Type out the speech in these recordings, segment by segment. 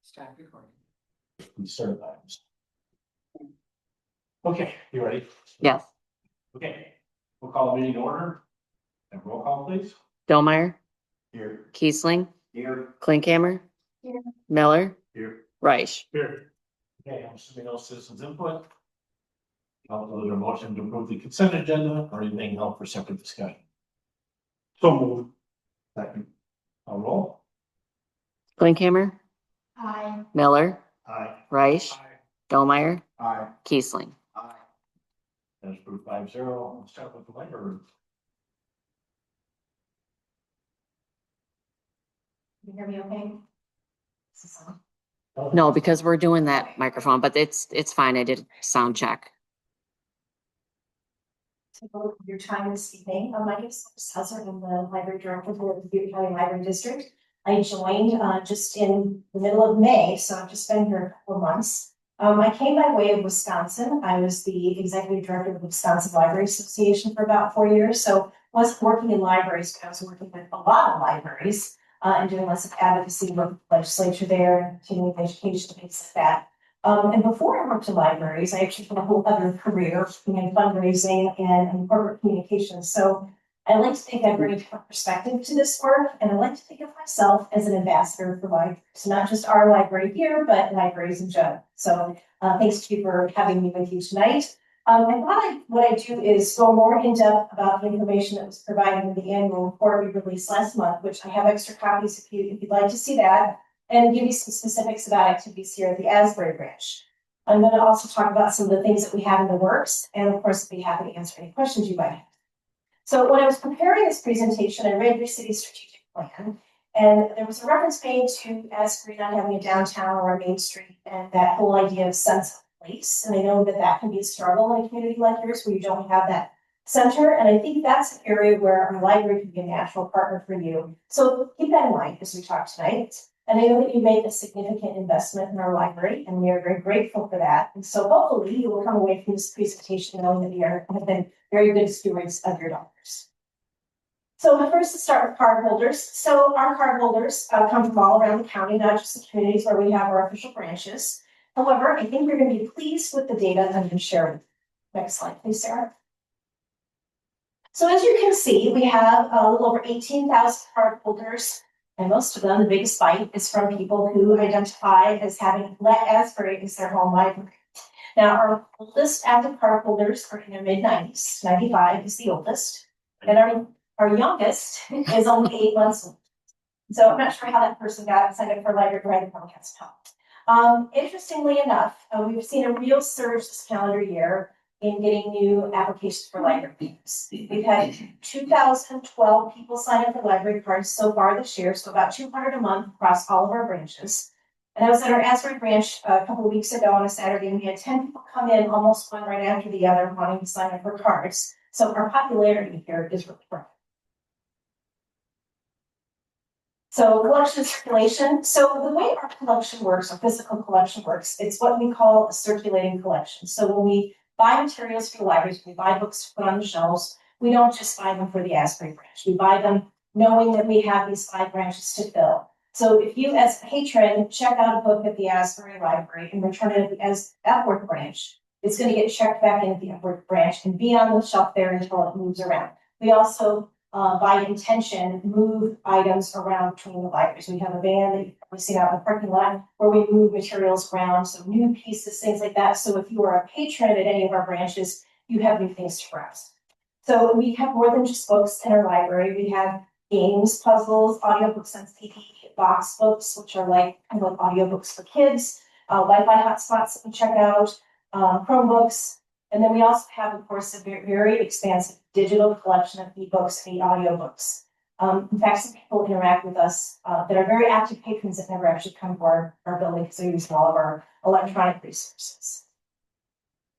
Start recording. We start that. Okay, you ready? Yes. Okay, we'll call the meeting to order. And roll call, please. Delmeyer, Here. Kiesling, Here. Klinkhammer. Here. Miller, Here. Reich. Here. Okay, I'm assuming no citizens input. I'll go to a motion to approve the consent agenda or anything else for separate discussion. So moved. Second. I'll roll. Klinkhammer, Aye. Miller, Aye. Reich, Delmeyer, Aye. Kiesling. Aye. That's approved 5-0. We'll start with the library. You hear me okay? No, because we're doing that microphone, but it's fine. I did a sound check. So your time this evening. My name is Susan. I'm the library director for the Butte County Library District. I joined just in the middle of May, so I've just been here a couple of months. I came by way of Wisconsin. I was the executive director of the Wisconsin Library Association for about 4 years. So I wasn't working in libraries, but I was working with a lot of libraries and doing lots of advocacy work with the legislature there and continuing education, things like that. And before I worked in libraries, I actually had a whole other career in fundraising and corporate communications. So I like to think I bring a different perspective to this work, and I like to think of myself as an ambassador for libraries, so not just our library here, but libraries in general. So thanks to you for having me with you tonight. I thought what I do is go more in depth about the information that was provided in the annual report we released last month, which I have extra copies if you'd like to see that, and give you some specifics about activities here at the Asbury branch. I'm going to also talk about some of the things that we have in the works, and of course, I'd be happy to answer any questions you might have. So when I was preparing this presentation, I read your city's strategic plan, and there was a reference made to Asbury not having a downtown or a main street, and that whole idea of sense of place. And I know that that can be a struggle in a community like yours where you don't have that center. And I think that's an area where our library can be a natural partner for you. So keep that in mind as we talk tonight. And I know that you made a significant investment in our library, and we are very grateful for that. And so hopefully you will come away from this presentation knowing that we have been very good stewards of your dollars. So first, let's start with cardholders. So our cardholders come from all around the county, not just the communities where we have our official branches. However, I think you're going to be pleased with the data I'm going to share with you. Next slide, please, Sarah. So as you can see, we have a little over 18,000 cardholders. And most of them, the biggest bite is from people who identify as having let Asbury as their home library. Now, our oldest active cardholders are in their mid-90s. 95 is the oldest. And our youngest is only 8 months old. So I'm not sure how that person got signed up for library right now. That's tough. Interestingly enough, we've seen a real surge this calendar year in getting new applications for library cards. We've had 2,012 people sign up for library cards so far this year, so about 200 a month across all of our branches. And I was at our Asbury branch a couple of weeks ago on a Saturday, and we had 10 people come in, almost one right after the other, wanting to sign up for cards. So our popularity here is really growing. So collection circulation. So the way our collection works, our physical collection works, it's what we call a circulating collection. So when we buy materials for the libraries, we buy books to put on the shelves, we don't just buy them for the Asbury branch. We buy them knowing that we have these 5 branches to fill. So if you as a patron check out a book at the Asbury Library and return it as Epworth branch, it's going to get checked back in at the Epworth branch and be on the shelf there until it moves around. We also by intention, move items around between the libraries. We have a van that you've probably seen out in the parking lot where we move materials around, so new pieces, things like that. So if you are a patron at any of our branches, you have new things to browse. So we have more than just books in our library. We have games, puzzles, audiobooks on CD, box books, which are like kind of like audiobooks for kids, Wi-Fi hotspots that we check out, Chromebooks. And then we also have, of course, a very, very expansive digital collection of ebooks and audiobooks. In fact, some people interact with us that are very active patrons that never actually come to our building because they're using all of our electronic resources.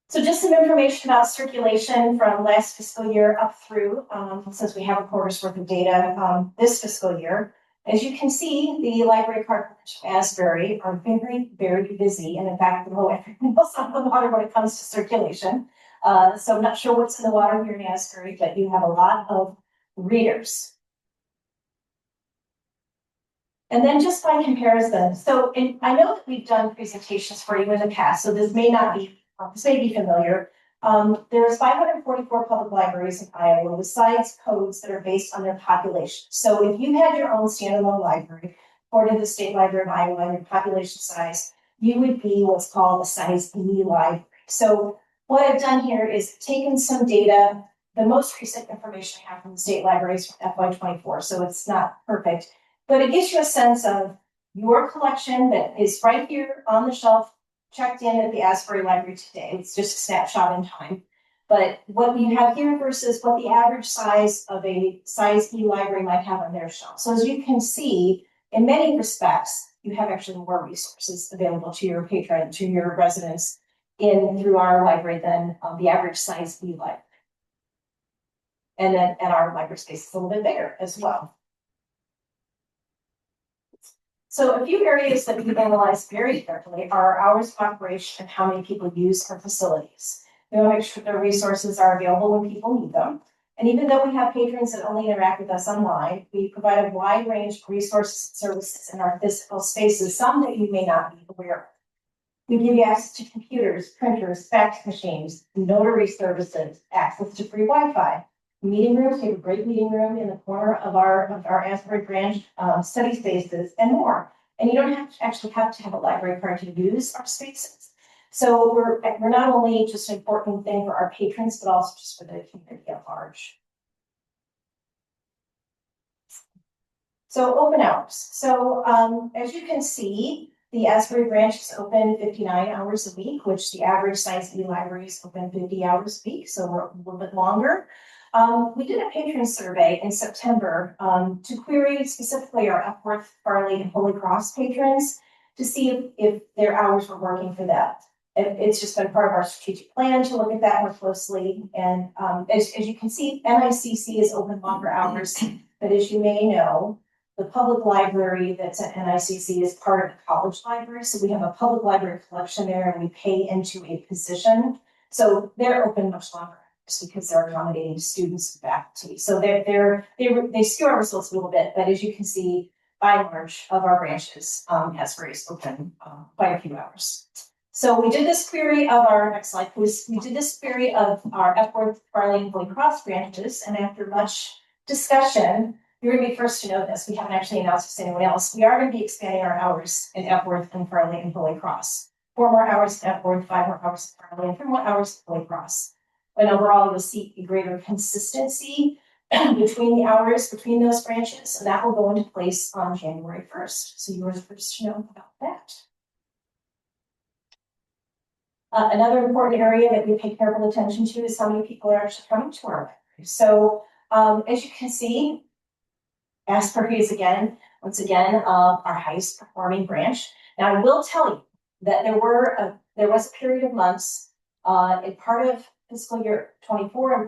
So just some information about circulation from last fiscal year up through, since we have a quarter's worth of data this fiscal year. As you can see, the library card of Asbury are very, very busy. And in fact, below everything else on the water when it comes to circulation. So I'm not sure what's in the water here in Asbury, but you have a lot of readers. And then just by comparison, so, and I know that we've done presentations for you in the past, so this may be familiar. There's 544 public libraries in Iowa besides codes that are based on their population. So if you had your own standalone library, according to the State Library of Iowa and your population size, you would be what's called a size B library. So what I've done here is taken some data, the most recent information I have from the state libraries from FY24, so it's not perfect, but it gives you a sense of your collection that is right here on the shelf, checked in at the Asbury Library today. It's just a snapshot in time. But what you have here versus what the average size of a size E library might have on their shelf. So as you can see, in many respects, you have actually more resources available to your patron, to your residents through our library than the average size E library. And then our library space is a little bit bigger as well. So a few areas that we've analyzed very carefully are hours of operation and how many people use our facilities. We want to make sure their resources are available when people need them. And even though we have patrons that only interact with us online, we provide a wide range of resources and services in our physical spaces, some that you may not be aware of. We give you access to computers, printers, fax machines, notary services, access to free Wi-Fi, meeting rooms. We have a great meeting room in the corner of our Asbury branch, study spaces, and more. And you don't actually have to have a library card to use our spaces. So we're not only just an important thing for our patrons, but also just for the community at large. So open hours. So as you can see, the Asbury branch is open 59 hours a week, which the average size E library is open 50 hours a week, so we're a little bit longer. We did a patron survey in September to query specifically our Epworth, Farley, and Holy Cross patrons to see if their hours were working for them. It's just been part of our strategic plan to look at that more closely. And as you can see, NICC is open longer hours, but as you may know, the public library that's at NICC is part of the college library. So we have a public library collection there and we pay into a position. So they're open much longer just because they're accommodating students and faculty. So they skew our results a little bit, but as you can see, by and large of our branches, Asbury is open by a few hours. So we did this query of our, next slide please, we did this query of our Epworth, Farley, and Holy Cross branches, and after much discussion, you're going to be first to know this. We haven't actually announced this to anyone else. We are going to be expanding our hours in Epworth and Farley and Holy Cross. 4 more hours in Epworth, 5 more hours in Farley, and 3 more hours in Holy Cross. And overall, you'll see a greater consistency between the hours between those branches, and that will go into place on January 1st. So you were the first to know about that. Another important area that we pay careful attention to is how many people are actually coming to our library. So as you can see, Asbury is once again, our highest performing branch. Now I will tell you that there was a period of months in part of fiscal year 24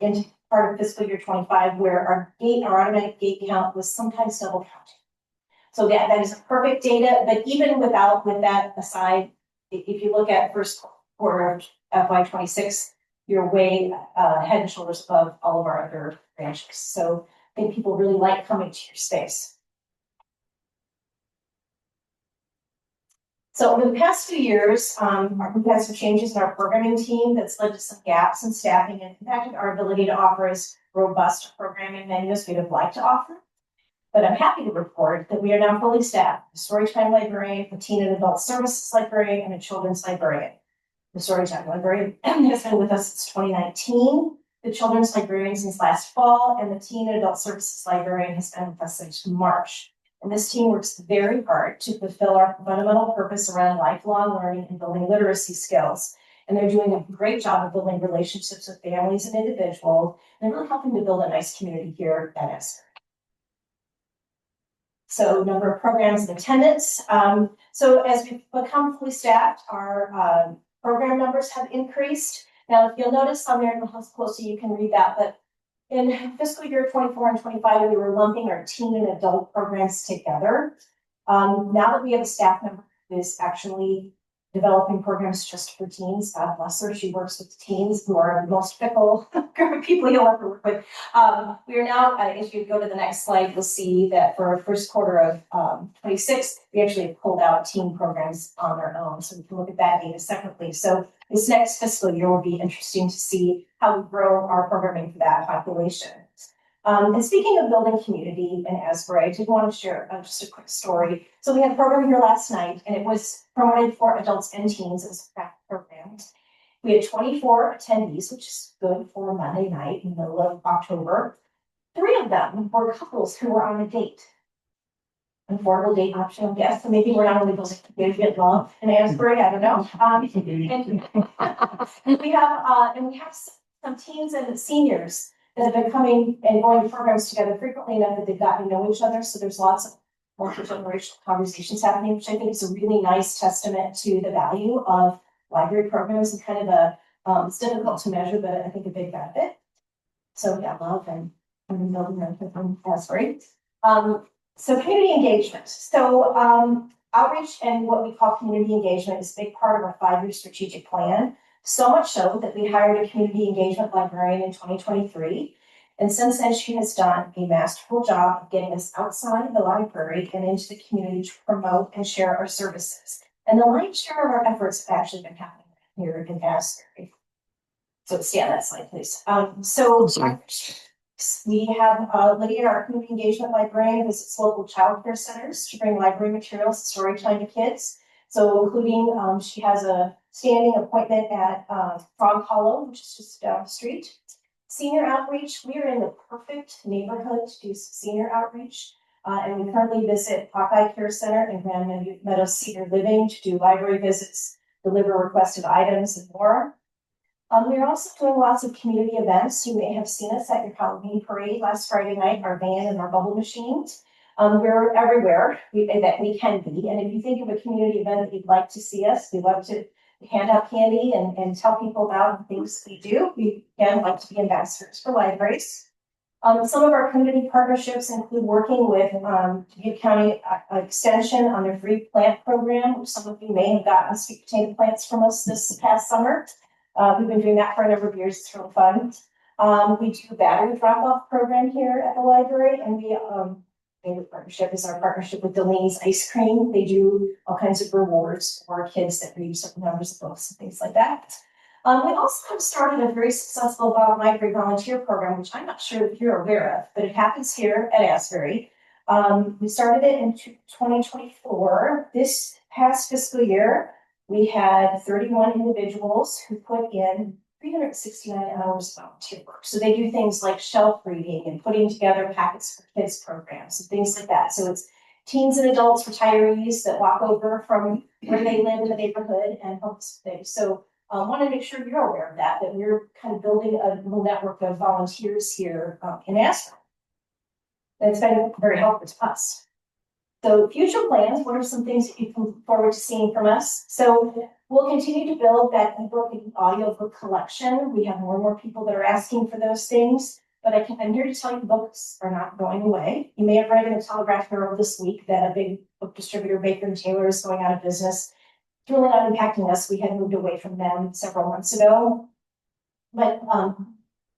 and part of fiscal year 25 where our automatic gate count was sometimes double counting. So that is perfect data, but even with that aside, if you look at first quarter of FY26, you're way head and shoulders above all of our other branches. So I think people really like coming to your space. So over the past few years, we've had some changes in our programming team that's led to some gaps in staffing and impacted our ability to offer as robust a programming menu as we'd have liked to offer. But I'm happy to report that we are now fully staffed: a Storytime librarian, a teen and adult services librarian, and a children's librarian. The Storytime librarian has been with us since 2019, the children's librarian since last fall, and the teen and adult services librarian has been with us since March. And this team works very hard to fulfill our fundamental purpose around lifelong learning and building literacy skills. And they're doing a great job of building relationships with families and individuals, and really helping to build a nice community here at Asbury. So number of programs and attendance. So as we've become fully staffed, our program numbers have increased. Now, if you'll notice on there, how closely you can read that, but in fiscal year 24 and 25, we were lumping our teen and adult programs together. Now that we have a staff member who is actually developing programs just for teens. God bless her. She works with teens who are the most fickle group of people you'll ever work with. We are now, if you go to the next slide, you'll see that for our first quarter of 26, we actually pulled out teen programs on their own. So we can look at that data separately. So this next fiscal year will be interesting to see how we grow our programming for that population. And speaking of building community in Asbury, I did want to share just a quick story. So we had a program here last night, and it was promoted for adults and teens. It was a craft program. We had 24 attendees, which is good for a Monday night in the middle of October. 3 of them were couples who were on a date. An affordable date option, I guess. So maybe we're not only building community at love in Asbury, I don't know. And we have some teens and seniors that have been coming and going to programs together frequently enough that they've gotten to know each other. So there's lots of multi-generational conversations happening, which I think is a really nice testament to the value of library programs and kind of a, it's difficult to measure, but I think a big benefit. So yeah, love and building from Asbury. So community engagement. So outreach and what we call community engagement is a big part of our 5-year strategic plan. So much so that we hired a community engagement librarian in 2023. And since then, she has done a masterful job of getting us outside the library and into the community to promote and share our services. And the lion's share of our efforts have actually been happening here in Asbury. So stay on that slide, please. Sorry. We have Lydia, our community engagement librarian, visits local childcare centers to bring library materials and storytime to kids. So including, she has a standing appointment at Frog Hollow, which is just down the street. Senior outreach, we are in the perfect neighborhood to do senior outreach. And we currently visit Hawkeye Care Center and Grand Meadows Senior Living to do library visits, deliver requested items and more. We're also doing lots of community events. You may have seen us at your Halloween parade last Friday night, our band and our bubble machines. We're everywhere that we can be. And if you think of a community event that you'd like to see us, we love to hand out candy and tell people about the things we do. We again like to be ambassadors for libraries. Some of our community partnerships include working with Dubuque County Extension on their free plant program, which some of you may have gotten sweet potato plants from us this past summer. We've been doing that for a number of years. It's really fun. We do a battery drop-off program here at the library, and we favorite partnership is our partnership with Delaney's Ice Cream. They do all kinds of rewards for kids that read certain numbers of books and things like that. We also have started a very successful library volunteer program, which I'm not sure if you're aware of, but it happens here at Asbury. We started it in 2024. This past fiscal year, we had 31 individuals who put in 369 hours of volunteer work. So they do things like shelf reading and putting together packets for kids programs and things like that. So it's teens and adults, retirees that walk over from where they live in the neighborhood and help us with things. So I want to make sure you're aware of that we're kind of building a little network of volunteers here in Asbury. That's been very helpful to us. So future plans, what are some things that you can look forward to seeing from us? So we'll continue to build that ebook and audiobook collection. We have more and more people that are asking for those things, but I'm here to tell you books are not going away. You may have read in the Telegraph Herald this week that a big book distributor, Baker & Taylor, is going out of business. It's really not impacting us. We had moved away from them several months ago. But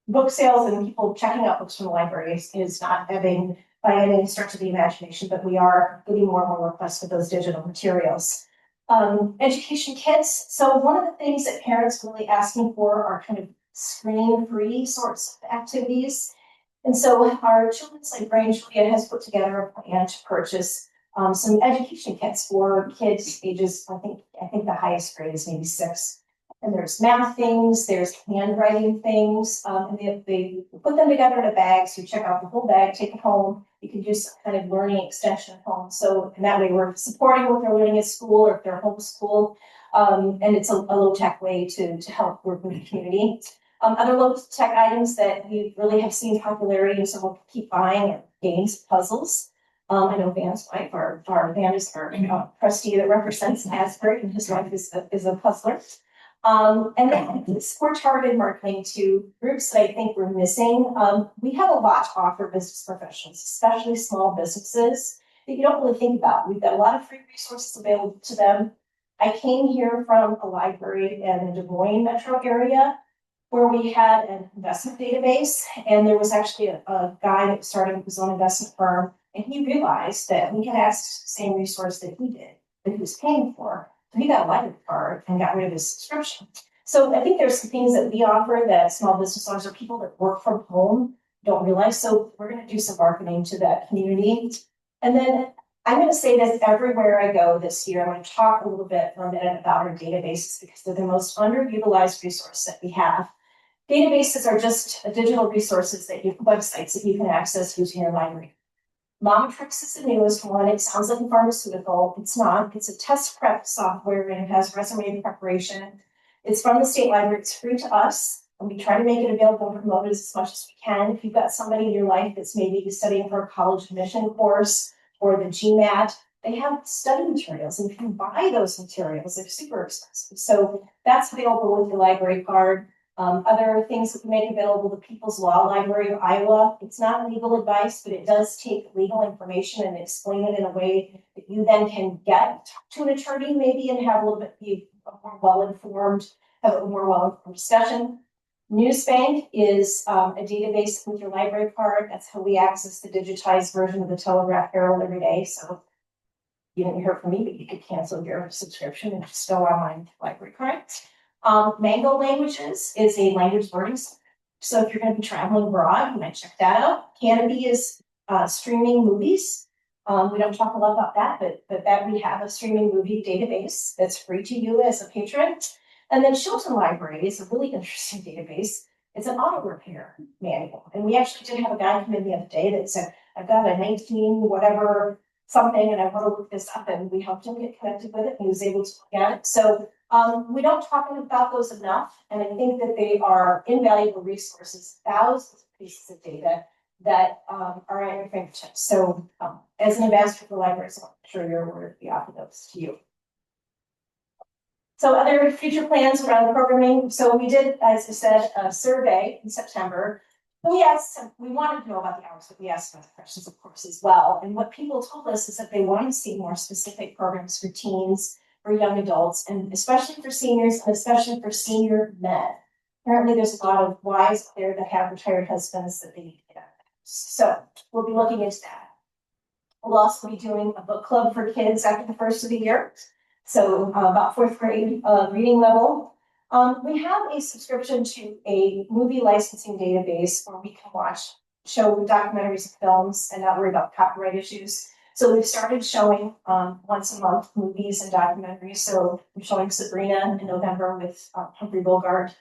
book sales and people checking out books from the library is not ebbing by any stretch of the imagination, but we are getting more and more requests for those digital materials. Education kits. So one of the things that parents are really asking for are kind of screen-free sorts of activities. And so our children's librarian, Julia, has put together a plan to purchase some education kits for kids ages, I think the highest grade is maybe 6. And there's math things, there's handwriting things, and they put them together in a bag. So you check out the whole bag, take it home. You can do some kind of learning extension at home. So in that way, we're supporting what they're learning at school or if they're homeschooled. And it's a low-tech way to help work with the community. Other low-tech items that we really have seen popularity and so we'll keep buying are games, puzzles. I know Van's wife, our Van is our trustee that represents Asbury, and his wife is a puzzler. And then we're targeted marketing to groups that I think we're missing. We have a lot to offer business professionals, especially small businesses that you don't really think about. We've got a lot of free resources available to them. I came here from a library in the Des Moines metro area where we had an investment database, and there was actually a guy that started his own investment firm, and he realized that we had access to the same resource that he did, that he was paying for. So he got a library card and got rid of his subscription. So I think there's some things that we offer that small business owners or people that work from home don't realize. So we're going to do some marketing to that community. And then I'm going to say this everywhere I go this year. I'm going to talk a little bit for a minute about our databases because they're the most underutilized resource that we have. Databases are just digital resources websites that you can access using your library. Momatrix is the newest one. It sounds like a pharmaceutical. It's not. It's a test prep software and it has resume preparation. It's from the state library. It's free to us. And we try to make it available and promote it as much as we can. If you've got somebody in your life that's maybe studying for a college admission course or the GMAT, they have study materials and you can buy those materials. They're super expensive. So that's available with your library card. Other things that we make available, the People's Law Library of Iowa. It's not legal advice, but it does take legal information and explain it in a way that you then can get to an attorney maybe and have a little bit be more well-informed, have a more well-informed discussion. Newsbank is a database with your library card. That's how we access the digitized version of the Telegraph Herald every day. So you didn't hear from me, but you could cancel your subscription and just go online with your library card. Mango Languages is a language learning center. So if you're going to be traveling abroad, you might check that out. Canopy is streaming movies. We don't talk a lot about that, but that we have a streaming movie database that's free to you as a patron. And then Chilton Library is a really interesting database. It's an auto repair manual. And we actually did have a guy come in the other day that said, I've got a 19 whatever something and I want to look this up, and we helped him get connected with it and he was able to look at it. So we don't talk about those enough, and I think that they are invaluable resources, thousands of pieces of data that are at your fingertips. So as an ambassador for libraries, I'm sure you're aware of the offer those to you. So other future plans around the programming. So we did, as I said, a survey in September. We wanted to know about the hours, but we asked about the questions, of course, as well. And what people told us is that they want to see more specific programs for teens, for young adults, and especially for seniors, and especially for senior men. Apparently, there's a lot of wives there that have retired husbands that they need to get out of the house. So we'll be looking into that. We'll also be doing a book club for kids after the first of the year. So about fourth grade reading level. We have a subscription to a movie licensing database where we can show documentaries and films and not worry about copyright issues. So we've started showing once a month movies and documentaries. So we're showing Sabrina in November with Humphrey Bogart,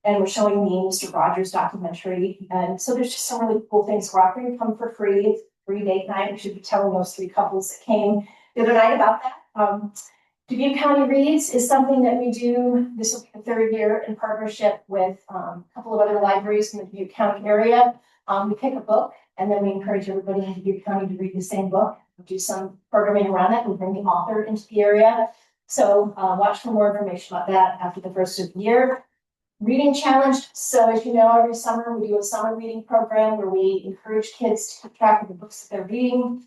and we're showing the Mr. Rogers documentary. And so there's just some really cool things. We're offering to come for free date night. We should be telling those 3 couples that came the other night about that. Dubuque County Reads is something that we do. This will be the 3rd year in partnership with a couple of other libraries in the Dubuque County area. We pick a book and then we encourage everybody in Dubuque County to read the same book. We do some programming around it. We bring the author into the area. So watch for more information about that after the first of the year. Reading Challenge. So as you know, every summer we do a summer reading program where we encourage kids to keep track of the books that they're reading,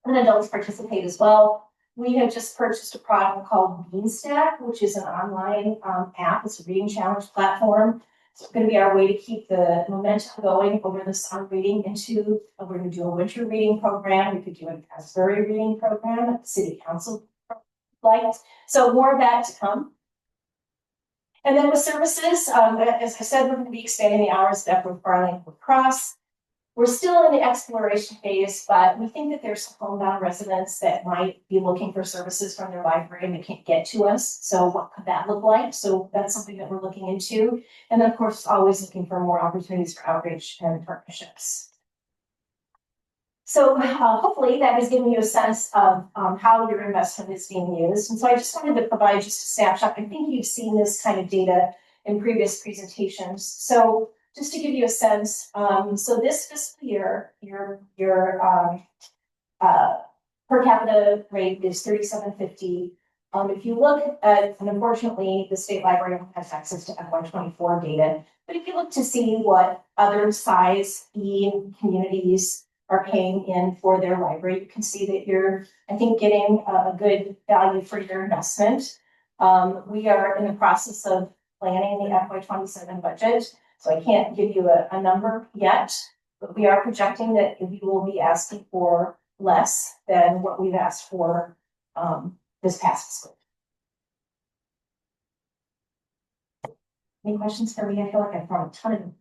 and adults participate as well. We have just purchased a product called Beanstack, which is an online app. It's a reading challenge platform. So it's going to be our way to keep the momentum going over the summer reading into, we're going to do a winter reading program. We could do an Asbury reading program at the city council. So more of that to come. And then with services, as I said, we're going to be expanding the hours at Epworth, Barling, Cross. We're still in the exploration phase, but we think that there's some homebound residents that might be looking for services from their library and they can't get to us. So what could that look like? So that's something that we're looking into. And then of course, always looking for more opportunities for outreach and partnerships. So hopefully that has given you a sense of how your investment is being used. And so I just wanted to provide just a snapshot. I think you've seen this kind of data in previous presentations. So just to give you a sense, so this fiscal year, your per capita rate is $37.50. If you look at, and unfortunately, the state library only has access to FY24 data, but if you look to see what other size E communities are paying in for their library, you can see that you're, I think, getting a good value for your investment. We are in the process of planning the FY 27 budget, so I can't give you a number yet. But we are projecting that we will be asking for less than what we've asked for, this past fiscal. Any questions for me? I feel like I've thrown a ton of them.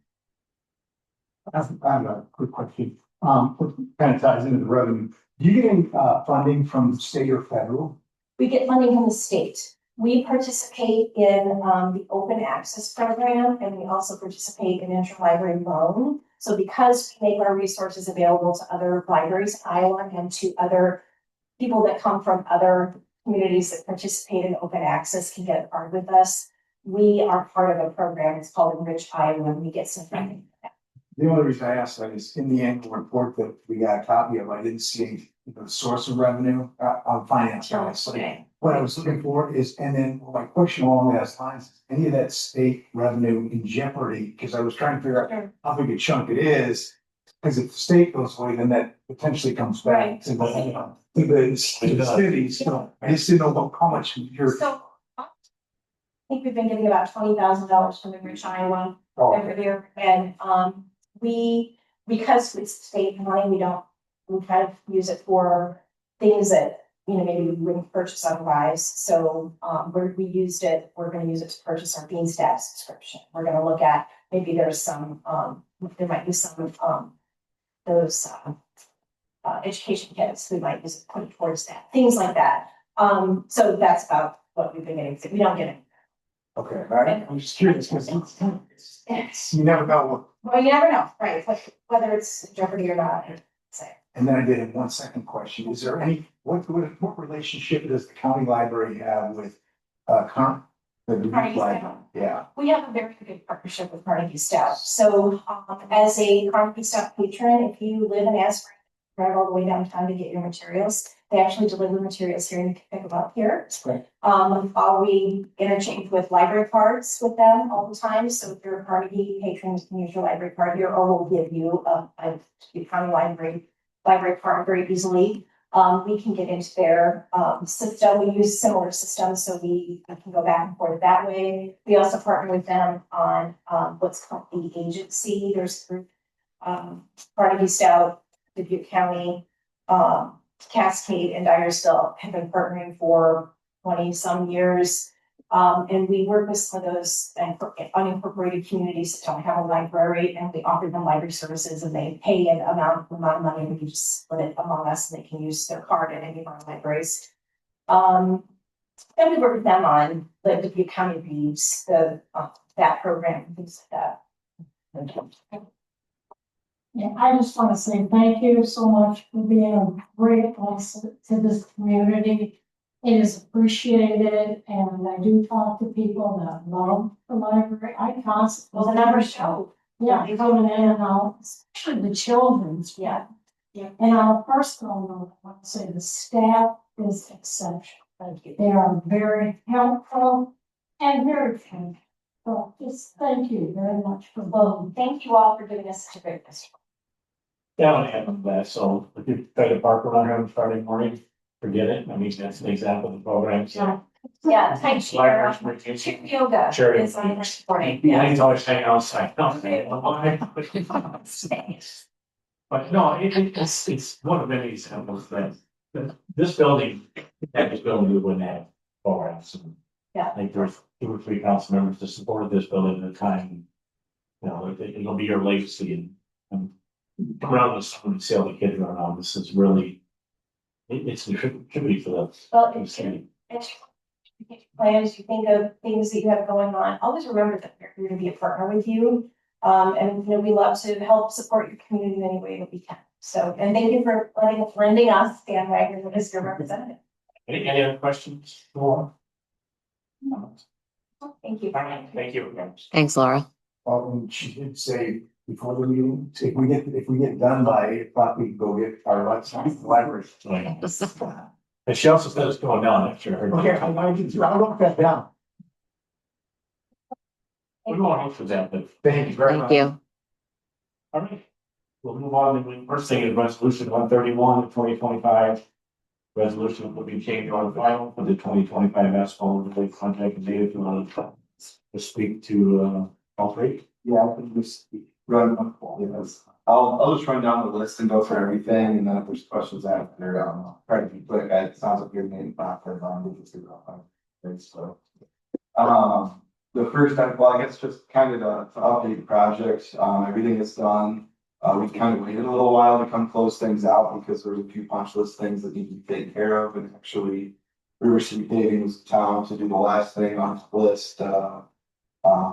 I have a quick question. Kind of ties into the revenue. Do you get any funding from the state or federal? We get funding from the state. We participate in the open access program, and we also participate in interlibrary loan. So because we make our resources available to other libraries in Iowa and to other people that come from other communities that participate in open access can get a card with us. We are part of a program. It's called Enrich Iowa, and we get some funding. The only reason I asked that is in the annual report that we got a copy of, I didn't see the source of revenue on finance. So what I was looking for is, and then my question along those lines, is any of that state revenue in jeopardy? Because I was trying to figure out how big a chunk it is. Because if the state goes away, then that potentially comes back to the cities. So I just didn't know how much you're. So I think we've been getting about $20,000 from Enrich Iowa every year, and because it's state money, we kind of use it for things that, maybe we wouldn't purchase otherwise. So, we're gonna use it to purchase our Bean Staff subscription. We're gonna look at, maybe there's some, there might be some, those, education kits, we might use it, put it towards that, things like that. So that's about what we've been getting. We don't get it. Okay, I'm just curious because you never know. Well, you never know, right? Whether it's Jeopardy or not, I'd say. And then I did have one second question. Is there any, what relationship does the county library have with, Carnegie Carnegie Library? Stone. Yeah, We have a very good partnership with Carnegie Stout. So, as a Carnegie Stout patron, if you live in Asbury, drive all the way downtown to get your materials. They actually deliver materials here and you can pick them up here. that's great. We interchange with library cards with them all the time. So if you're a Carnegie patron, you can use your library card here, or we'll give you a county library card very easily. We can get into their system. We use similar systems, so we can go back and forth that way. We also partner with them on what's called the agency. There's Carnegie Stout, Dubuque County, Cascade, and Dyersville have been partnering for 20-some years. And we work with some of those unincorporated communities that don't have a library, and we offer them library services, and they pay an amount of money, and we just split it among us, and they can use their card at any of our libraries. And we work with them on the Dubuque County Reads, that program, and things like that. Yeah, I just want to say thank you so much for being a great voice to this community. It is appreciated, and I do talk to people that love the library. I constantly. Well, the numbers show. Yeah, coming in and out, especially the children's. Yeah. And on a personal note, I want to say the staff is exceptional. Thank you. They are very helpful and very kind. So just thank you very much for Well, thank you all for giving us such a great festival. Yeah, I have that, so if you try to park around here on Friday morning, forget it. I mean, that's an example of the programs. Yeah, Tai Chi, Libraries, Chick yoga Charity. is on this morning. Yeah, he's always hanging outside. No, but no, it's one of many examples that this building, we wouldn't have programs. Yeah. Like there's 2 or 3 council members that supported this building at the time. It'll be your legacy and come around with someone and see how the kids run around. This is really, it's a tribute to the. Well, as you plans, you think of things that you have going on, always remember that we're going to be a partner with you. And we love to help support your community in any way that we can. So, and thank you for lending us Dan Wagner as your representative. Any other questions? No. Thank you. Thank you. Thanks, Laura. And she did say before the meeting, if we get done by 8 o'clock, we can go get our lunch at the library. And she also said it's going down next year. Okay, I'll look that down. We won't hope for that, but Thank you very much. Thank you. all right. We'll move on. The first thing is resolution 131 of 2025. Resolution will be changed on file for the 2025 asphalt overlay contract. And Dave, if you want to speak to, all three. Yeah, I can just run, yes. I'll just run down the list and go through everything, and then if there's questions after, try to be quick. It sounds like you're main factor, so. The first time, well, I guess just kind of to update the project, everything is done. We kind of waited a little while to come close things out because there's a few punch list things that need to be taken care of, and actually River City Paving was the town to do the last thing on the list,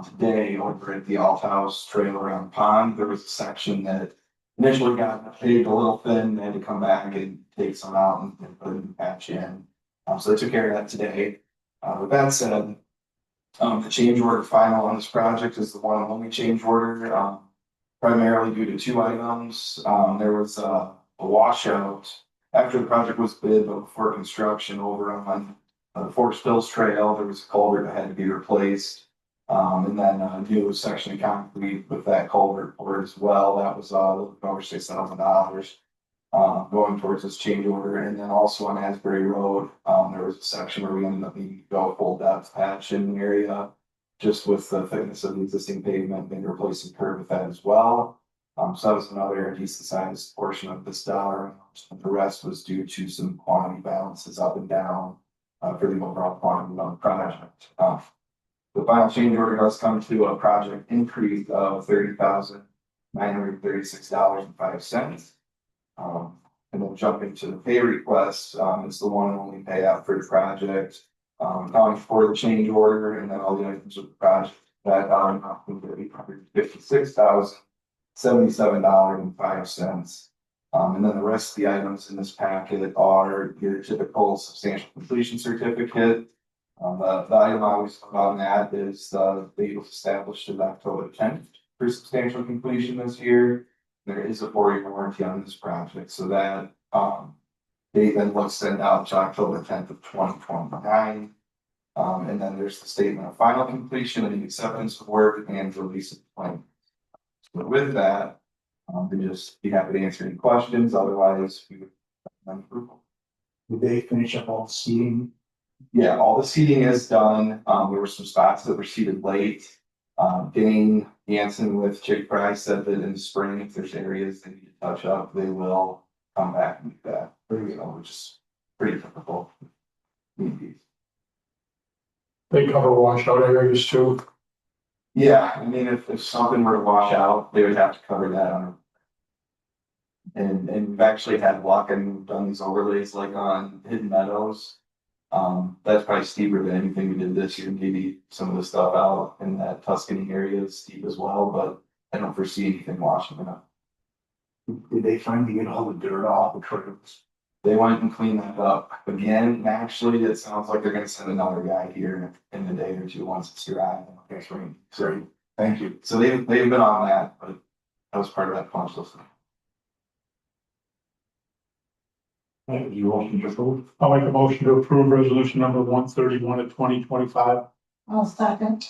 today over at the Alt House Trail around the pond. There was a section that initially got paved a little thin, they had to come back and take some out and put a new patch in. So they took care of that today. With that said, the change order final on this project is the one and only change order, primarily due to two items. There was a washout after the project was bid, but before construction over on the Forest Hills Trail. There was a culvert that had to be replaced. And then a new section of concrete with that culvert poured as well. That was a little over $6,000 going towards this change order. And then also on Asbury Road, there was a section where we ended up needing to go full depth patch in the area, just with the thickness of the existing pavement and replacing curb with that as well. So that was another decent sized portion of this dollar amount. The rest was due to some quantity balances up and down for the overall quantity of the project. The final change order does come to a project increase of $30,936.05. And then jumping to the pay request, it's the one and only payout for the project, accounting for the change order and then all the items of the project. That amount would be $856,077.05. And then the rest of the items in this packet are your typical substantial completion certificate. The item I always put on that is the date was established as October 10th for substantial completion this year. There is a 4-year warranty on this project, so that date then will extend out to October 10th of 2029. And then there's the statement of final completion and the acceptance of work and release of claim. So with that, we just be happy to answer any questions. Otherwise, we would recommend approval. Did they finish up all the seating? Yeah, all the seating is done. There were some spots that were seated late. Dane Hanson with Jake Price said that in the spring, if there's areas they need to touch up, they will come back and do that. Which is pretty typical. They cover washout areas too. Yeah, I mean, if something were to wash out, they would have to cover that on. And we've actually had luck and we've done these overlays like on Hidden Meadows. That's probably steeper than anything we did this year. Maybe some of the stuff out in that Tuscany area is steep as well, but I don't foresee anything washing it up. Did they finally get all the dirt off the trails? They went and cleaned that up again. Actually, it sounds like they're gonna send another guy here in a day or two once it's dry. That's right. Sorry. Thank you. So they've been on that, but that was part of that punch list. Right, you motion to approve? I'll make a motion to approve resolution number 131 of 2025. I'll second.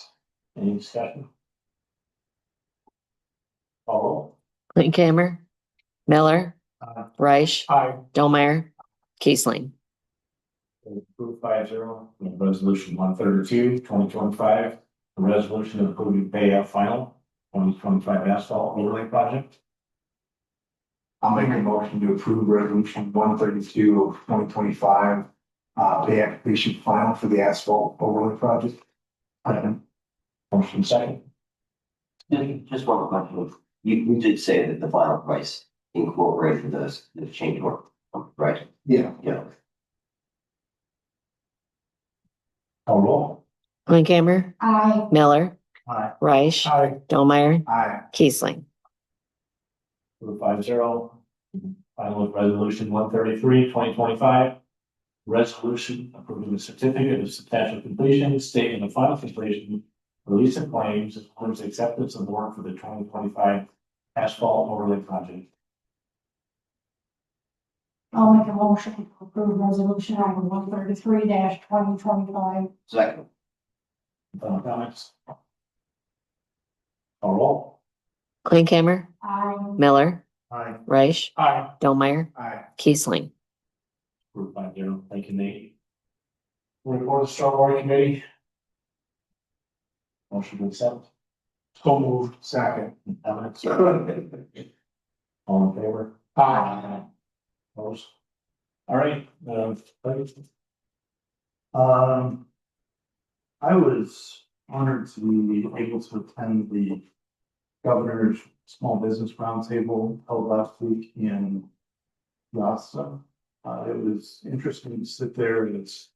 Any discussion? Call roll. Linkhammer, Miller, Reich, Aye. Dolmeyer, Kiesling. Approved 5-0. Resolution 132, 2025. A resolution approving payout final 2025 asphalt overlay project. I'll make a motion to approve resolution 132 of 2025. Pay application final for the asphalt overlay project. Motion second. Just one question. You did say that the final price incorporated the change order, right? Yeah. Yeah. Call roll. Linkhammer, Aye. Miller, Aye. Reich, Aye. Dolmeyer, Aye. Kiesling. Approved 5-0. Final resolution 133, 2025. Resolution approving the certificate of substantial completion, statement of final completion, release of claims, as well as acceptance of work for the 2025 asphalt overlay project. I'll make a motion to approve resolution number 133-2025. Second. Final comments? Call roll. Linkhammer, Aye. Miller, Aye. Reich, Aye. Dolmeyer, Aye. Kiesling. Approved 5-0. Thank you, Nate. Report of Stormwater Committee. Motion to accept. So moved. Second. Comments? All in favor? Opposed? All right, I was honored to be able to attend the governor's small business roundtable held last week in Yasta. It was interesting to sit there as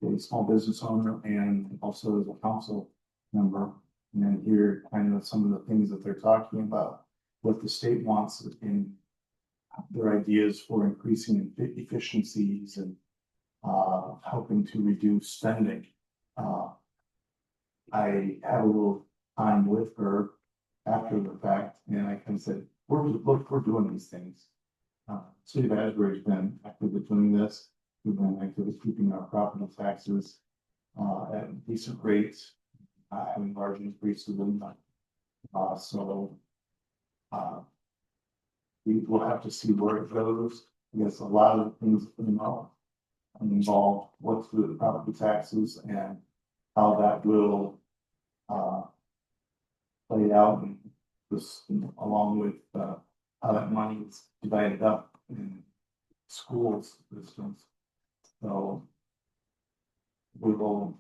a small business owner and also as a council member and hear kind of some of the things that they're talking about, what the state wants in their ideas for increasing efficiencies and helping to reduce spending. I had a little time with her after the fact, and I kind of said, we're doing these things. City of Asbury's been actively doing this. We've been actively keeping our property taxes at decent rates, having large increases in them. We will have to see where it goes. I guess a lot of things involved what's the property taxes and how that will play out and this along with how that money is divided up in schools systems. So we will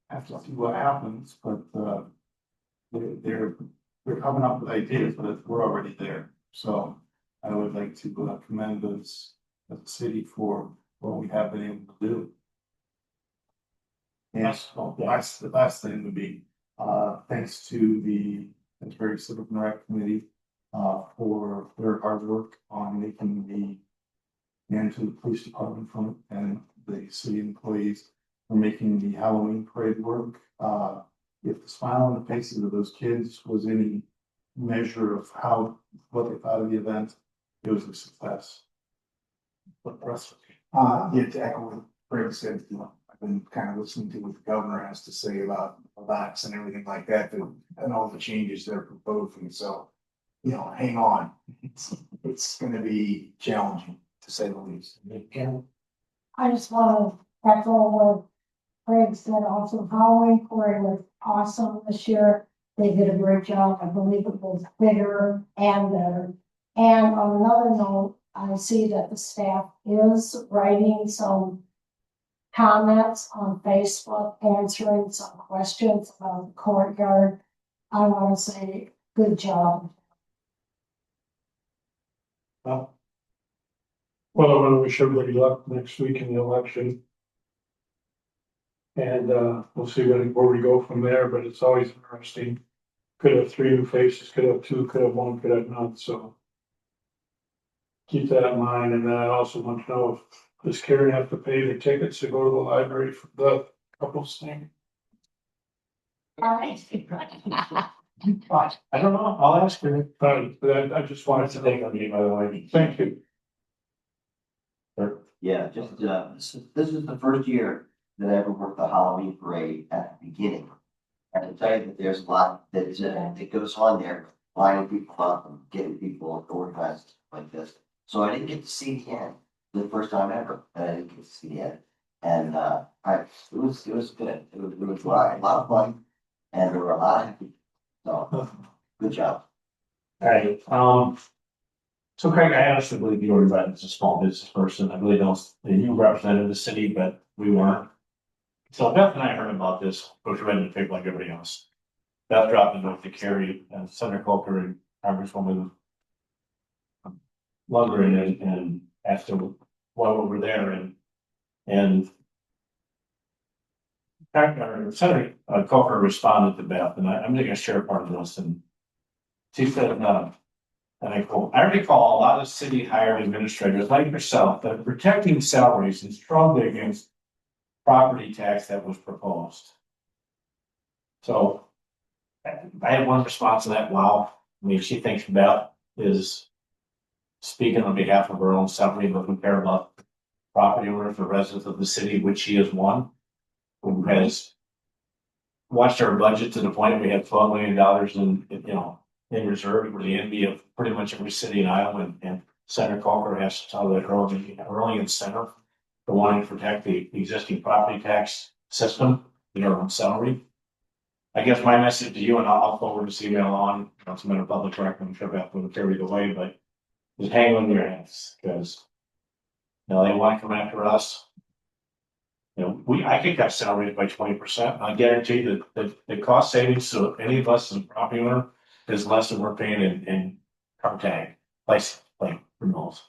have to see what happens, but they're coming up with ideas, but we're already there. So I would like to commend us as a city for what we have been able to do. And the last thing would be, thanks to the Asbury Civic and Rec Committee, for their hard work on making and to the police department and the city employees for making the Halloween parade work. If the smile on the faces of those kids was any measure of what they thought of the event, it was a success. What the rest of it? Yeah, to echo what Craig said, I've been kind of listening to what the governor has to say about the vax and everything like that, and all the changes they're proposing, so, hang on. It's gonna be challenging, to say the least. I just want to echo what Craig said, also Halloween parade was awesome this year. They did a great job. I believe it was bigger and better. And on another note, I see that the staff is writing some comments on Facebook, answering some questions about the courtyard. I want to say good job. Well, I want to wish everybody luck next week in the election. And we'll see where we go from there, but it's always interesting. Could have 3 new faces, could have 2, could have 1, could have none, so. Keep that in mind, and then I also want to know if does Karen have to pay the tickets to go to the library for the couples thing? I don't know, I'll ask her. But I just wanted Wanted to to take on me, by the way. thank you. Yeah, just, this is the first year that I ever worked the Halloween parade at the beginning. I can tell you that there's a lot that goes on there, lining people up and getting people organized like this. So I didn't get to see the end, the first time ever, that I didn't get to see the end. And, it was good. It was a lot of fun, and there were a lot of happy. So, good job. All right, so Craig, I honestly believe you were right as a small business person. I really don't, you represented the city, but we weren't. So Beth and I heard about this, which read in the paper like everybody else. Beth dropped in with the Carrie and Senator Coker and Congresswoman Lundgren and asked them why we were there and Senator Coker responded to Beth, and I'm going to share part of this, and she said, and I quote, I recall a lot of city hired administrators like yourself that are protecting salaries and strongly against property tax that was proposed. So I had one response to that. Wow. I mean, she thinks Beth is speaking on behalf of her own salary, but we care about property owners or residents of the city, which she is one, who has watched our budget to the point we have $12 million in reserve. We're the envy of pretty much every city in Iowa, and Senator Coker has to tell that her only incentive They're wanting to protect the existing property tax system, their own salary. I guess my message to you, and I'll forward this email on, it's been a public record, I'm sure that will carry the way, but just hang on your hands, because you know, they want to come after us. You know, I could cut salaries by 20%. I guarantee that the cost savings to any of us as a property owner is less than we're paying in car tag, license plate renewals.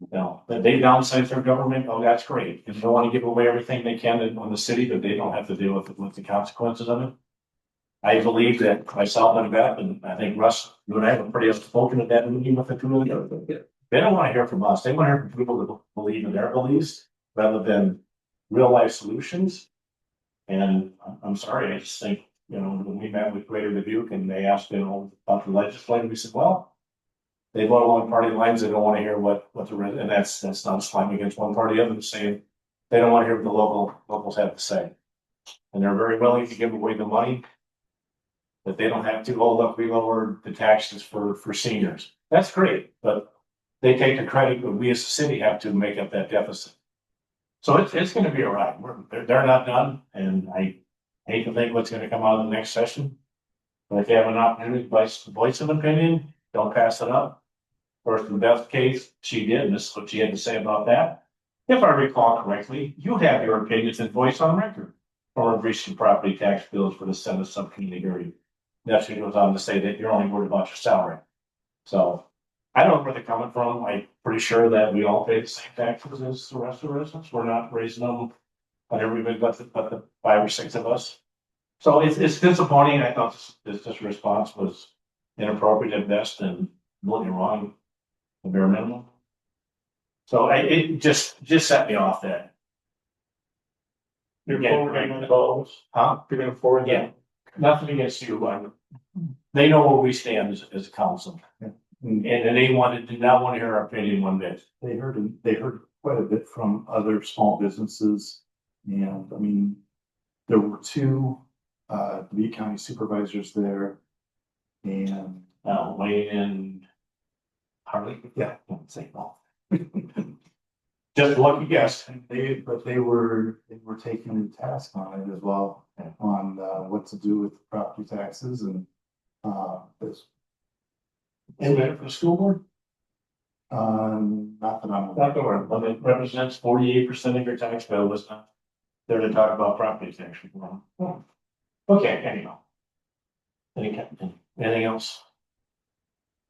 You know, that they downsize their government, oh, that's great. If they want to give away everything they can on the city, but they don't have to deal with the consequences of it. I believe that myself and Beth, and I think Russ, you and I have pretty outspoken at that meeting with the two of them. They don't want to hear from us. They want to hear from people that believe in their beliefs rather than real life solutions. And I'm sorry, I just think, you know, when we met with Greater Dubuque and they asked, you know, about the legislature, we said, well, they vote along party lines. They don't want to hear what the, and that's not slamming against one party or the other, saying they don't want to hear what the locals have to say. And they're very willing to give away the money that they don't have to. Oh, look, we lowered the taxes for seniors. That's great, but they take the credit, but we as a city have to make up that deficit. So it's going to be all right. They're not done, and I hate to think what's going to come out of the next session. But if you have an opportunity to voice an opinion, don't pass it up. First, in Beth's case, she did, and this is what she had to say about that. If I recall correctly, you have your opinions and voice on record for recent property tax bills for the Senate subcommittee hearing. Now she goes on to say that you're only worried about your salary. So I don't know where they're coming from. I'm pretty sure that we all pay the same taxes as the rest of the residents. We're not raising them on everybody but the 5 or 6 of us. So it's disappointing. I thought this response was inappropriate at best and really wrong, the bare minimum. So it just set me off there. You're Yeah, forwarding the calls, Huh? you're gonna forward Yeah. them. Nothing against you, but they know where we stand as a council. And they did not want to hear our opinion one bit. They heard quite a bit from other small businesses. And I mean, there were 2 Lee County supervisors there. And Wayne and Harley. Yeah. Don't say no. Just lucky guess. they were taking the task on it as well, on what to do with property taxes and this, And that for the school board? not that I'm. Not the word, but it represents 48% of your tax bill was not there to talk about property tax reform. Okay, anyhow. Anything else?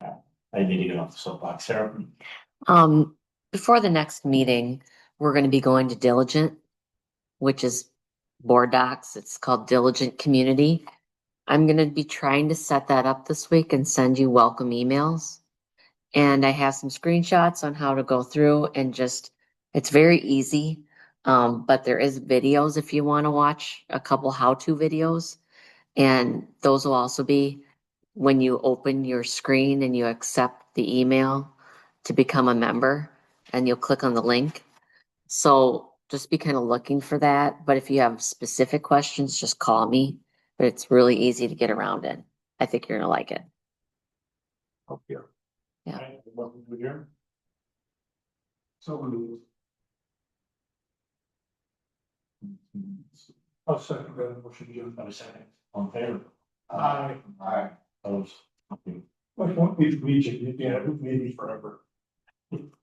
I need to get off the soapbox, Sarah. Before the next meeting, we're gonna be going to Diligent, which is board docs. It's called Diligent Community. I'm gonna be trying to set that up this week and send you welcome emails. And I have some screenshots on how to go through and it's very easy. But there is videos if you want to watch a couple how-to videos. And those will also be when you open your screen and you accept the email to become a member, and you'll click on the link. So just be kind of looking for that. But if you have specific questions, just call me. But it's really easy to get around it. I think you're gonna like it. Okay. Yeah. Right, welcome to adjourn. So. I'll second that motion, Jim. Have a second. On favor? Aye. Alright. Opposed? Okay. I won't be bleaching, yeah, maybe forever. Thanks.